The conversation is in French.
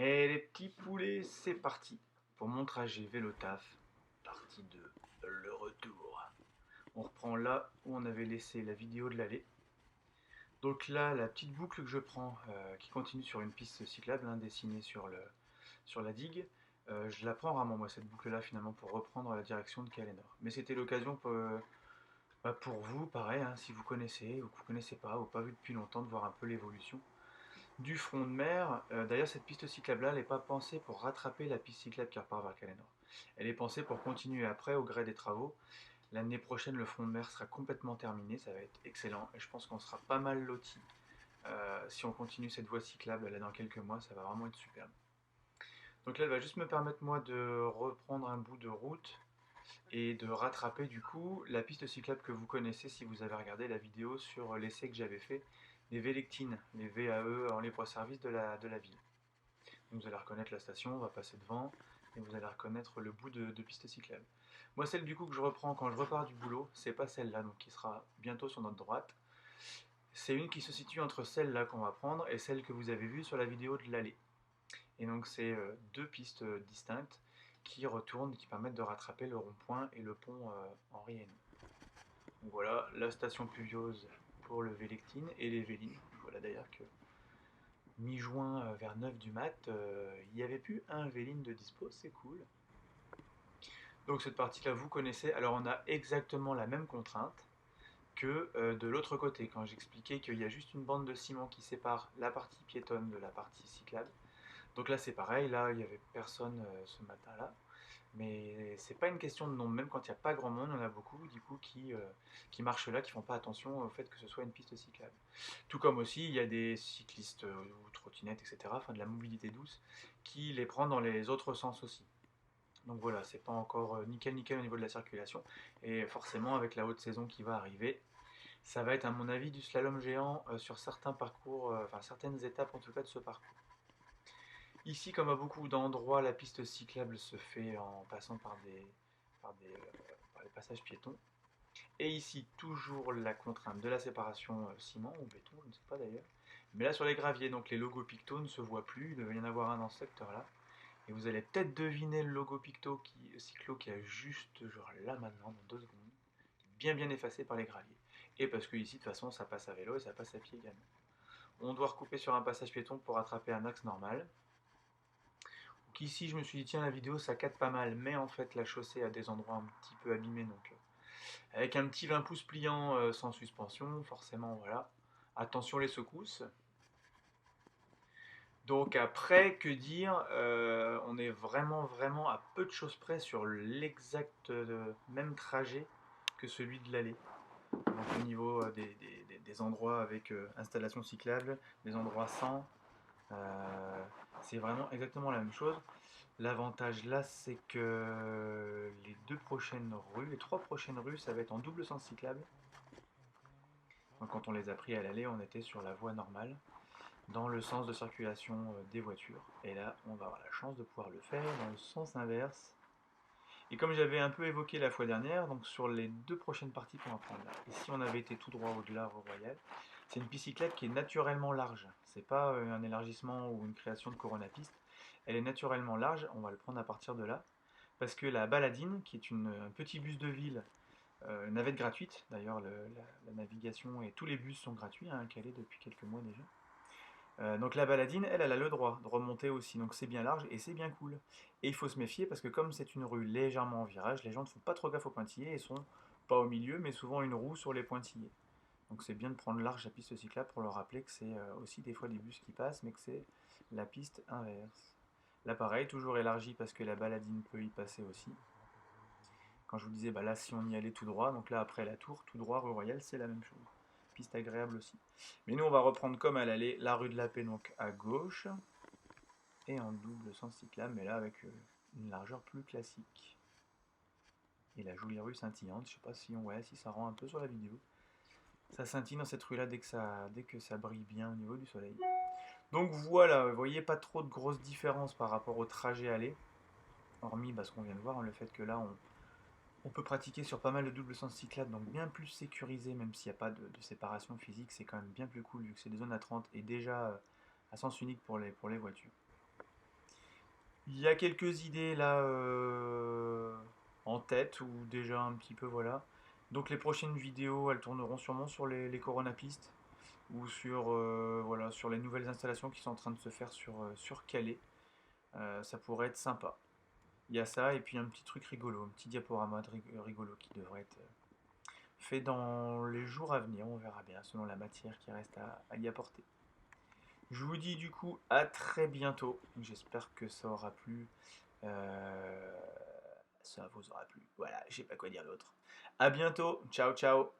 Et les petits poulets, c'est parti pour mon trajet vélo taf, partie 2, le retour. On reprend là où on avait laissé la vidéo de l'aller. Donc là, la petite boucle que je prends, qui continue sur une piste cyclable, dessinée sur la digue, je la prends rarement, moi, cette boucle-là, finalement, pour reprendre la direction de Calénor. Mais c'était l'occasion pour vous, pareil, si vous connaissez, ou que vous connaissez pas, ou pas vu depuis longtemps, de voir un peu l'évolution du front de mer. D'ailleurs, cette piste cyclable-là, elle n'est pas pensée pour rattraper la piste cyclable qui repart vers Calénor. Elle est pensée pour continuer après, au gré des travaux. L'année prochaine, le front de mer sera complètement terminé, ça va être excellent, et je pense qu'on sera pas mal lotis. Si on continue cette voie cyclable là dans quelques mois, ça va vraiment être superbe. Donc là, elle va juste me permettre moi de reprendre un bout de route et de rattraper du coup la piste cyclable que vous connaissez si vous avez regardé la vidéo sur l'essai que j'avais fait des Vélectines, les VAE en libre-service de la ville. Donc vous allez reconnaître la station, on va passer devant, et vous allez reconnaître le bout de piste cyclable. Moi, celle du coup que je reprends quand je repars du boulot, c'est pas celle-là, donc qui sera bientôt sur notre droite. C'est une qui se situe entre celle-là qu'on va prendre et celle que vous avez vue sur la vidéo de l'allée. Et donc c'est deux pistes distinctes qui retournent, qui permettent de rattraper le rond-point et le pont Henri Hénault. Donc voilà, la station pluviose pour le Vélectine et les Vélines. Voilà d'ailleurs que mi-juin vers 9 du mat, il n'y avait plus un Véline de dispo, c'est cool. Donc cette partie-là, vous connaissez. Alors on a exactement la même contrainte que de l'autre côté, quand j'expliquais qu'il y a juste une bande de ciment qui sépare la partie piétonne de la partie cyclable. Donc là c'est pareil, là il n'y avait personne ce matin-là. Mais c'est pas une question de nombre, même quand il n'y a pas grand monde, il y en a beaucoup du coup qui marchent là, qui font pas attention au fait que ce soit une piste cyclable. Tout comme aussi il y a des cyclistes ou trottinettes, etc., enfin de la mobilité douce, qui les prennent dans les autres sens aussi. Donc voilà, c'est pas encore nickel nickel au niveau de la circulation. Et forcément avec la haute saison qui va arriver, ça va être à mon avis du slalom géant sur certains parcours, enfin certaines étapes en tout cas de ce parcours. Ici, comme à beaucoup d'endroits, la piste cyclable se fait en passant par des passages piétons. Et ici, toujours la contrainte de la séparation ciment ou béton, je ne sais pas d'ailleurs. Mais là, sur les graviers, donc les logos picto ne se voient plus, il devait y en avoir un dans ce secteur-là. Et vous allez peut-être deviner le logo cyclo qui est juste genre là maintenant, dans 2 secondes, bien bien effacé par les graviers. Et parce que ici, de toute façon, ça passe à vélo et ça passe à pied également. On doit recouper sur un passage piéton pour rattraper un axe normal. Donc ici, je me suis dit, tiens, la vidéo, ça capte pas mal, mais en fait, la chaussée a des endroits un petit peu abîmés, donc avec un petit 20 pouces pliant sans suspension, forcément, voilà. Attention les secousses. Donc après, que dire, on est vraiment, vraiment à peu de choses près sur l'exact même trajet que celui de l'aller. Donc au niveau des endroits avec installation cyclable, des endroits sans, c'est vraiment exactement la même chose. L'avantage là, c'est que les 3 prochaines rues, ça va être en double sens cyclable. Donc quand on les a pris à l'aller, on était sur la voie normale, dans le sens de circulation des voitures. Et là, on va avoir la chance de pouvoir le faire dans le sens inverse. Et comme j'avais un peu évoqué la fois dernière, donc sur les 2 prochaines parties qu'on va prendre là, et si on avait été tout droit au-delà au Royal, c'est une piste cyclable qui est naturellement large. C'est pas un élargissement ou une création de Corona piste. Elle est naturellement large, on va le prendre à partir de là. Parce que la Baladine, qui est un petit bus de ville, navette gratuite, d'ailleurs la navigation et tous les bus sont gratuits à Calais depuis quelques mois déjà. Donc la Baladine, elle a le droit de remonter aussi, donc c'est bien large et c'est bien cool. Et il faut se méfier parce que comme c'est une rue légèrement en virage, les gens ne font pas trop gaffe aux pointillés et sont pas au milieu, mais souvent une roue sur les pointillés. Donc c'est bien de prendre large la piste cyclable pour leur rappeler que c'est aussi des fois des bus qui passent, mais que c'est la piste inverse. Là pareil, toujours élargi parce que la Baladine peut y passer aussi. Quand je vous disais, bah là si on y allait tout droit, donc là après la tour, tout droit, rue Royale, c'est la même chose. Piste agréable aussi. Mais nous on va reprendre comme à l'aller la rue de la Paix, donc à gauche, et en double sens cyclable, mais là avec une largeur plus classique. Et la jolie rue scintillante, je sais pas si ça rend un peu sur la vidéo. Ça scintille dans cette rue là dès que ça brille bien au niveau du soleil. Donc voilà, vous voyez pas trop de grosses différences par rapport au trajet aller, hormis ce qu'on vient de voir, le fait que là on peut pratiquer sur pas mal de double sens cyclables, donc bien plus sécurisé, même s'il n'y a pas de séparation physique, c'est quand même bien plus cool vu que c'est des zones à 30 et déjà à sens unique pour les voitures. Il y a quelques idées là en tête ou déjà un petit peu voilà. Donc les prochaines vidéos, elles tourneront sûrement sur les Corona pistes ou sur voilà sur les nouvelles installations qui sont en train de se faire sur Calais. Ça pourrait être sympa. Il y a ça et puis un petit truc rigolo, un petit diaporama rigolo qui devrait être fait dans les jours à venir. On verra bien selon la matière qui reste à y apporter. Je vous dis du coup à très bientôt. J'espère que ça aura plu. Ça vous aura plu. Voilà, je sais pas quoi dire d'autre. À bientôt. Ciao, ciao.